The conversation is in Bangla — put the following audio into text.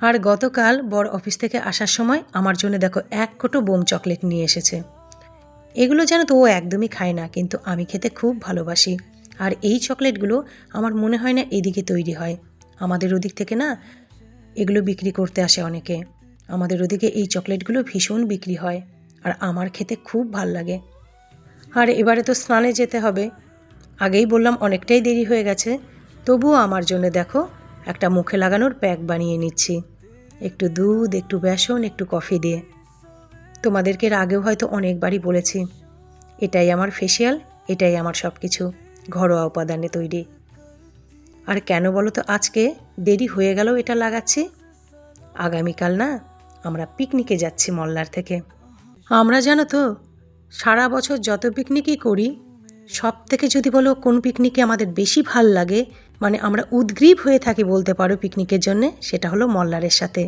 আর গতকাল বর অফিস থেকে আসার সময় আমার জন্য দেখো 1 কোটো বোম চকলেট নিয়ে এসেছে। এগুলো জানো তো ও একদমই খায় না, কিন্তু আমি খেতে খুব ভালোবাসি। আর এই চকলেটগুলো আমার মনে হয় না এদিকে তৈরি হয়, আমাদের ওদিক থেকে না এগুলো বিক্রি করতে আসে অনেকে। আমাদের ওদিকে এই চকলেটগুলো ভীষণ বিক্রি হয়, আর আমার খেতে খুব ভাল লাগে। আর এবারে তো স্নানে যেতে হবে, আগেই বললাম অনেকটাই দেরি হয়ে গেছে, তবুও আমার জন্য দেখো একটা মুখে লাগানোর প্যাক বানিয়ে নিচ্ছি, একটু দুধ, একটু বেসন, একটু কফি দিয়ে। তোমাদেরকে এর আগেও হয়তো অনেকবারই বলেছি, এটাই আমার ফেসিয়াল, এটাই আমার সব কিছু, ঘরোয়া উপাদানে তৈরি। আর কেন বলো তো আজকে দেরি হয়ে গেলেও এটা লাগাচ্ছি? আগামীকাল না আমরা পিকনিকে যাচ্ছি মল্লার থেকে। আমরা জানো তো সারা বছর যত পিকনিকই করি, সব থেকে যদি বলো কোন পিকনিকে আমাদের বেশি ভাল লাগে, মানে আমরা উদগ্রীব হয়ে থাকি বলতে পারো পিকনিকের জন্যে, সেটা হলো মল্লারের সাথে।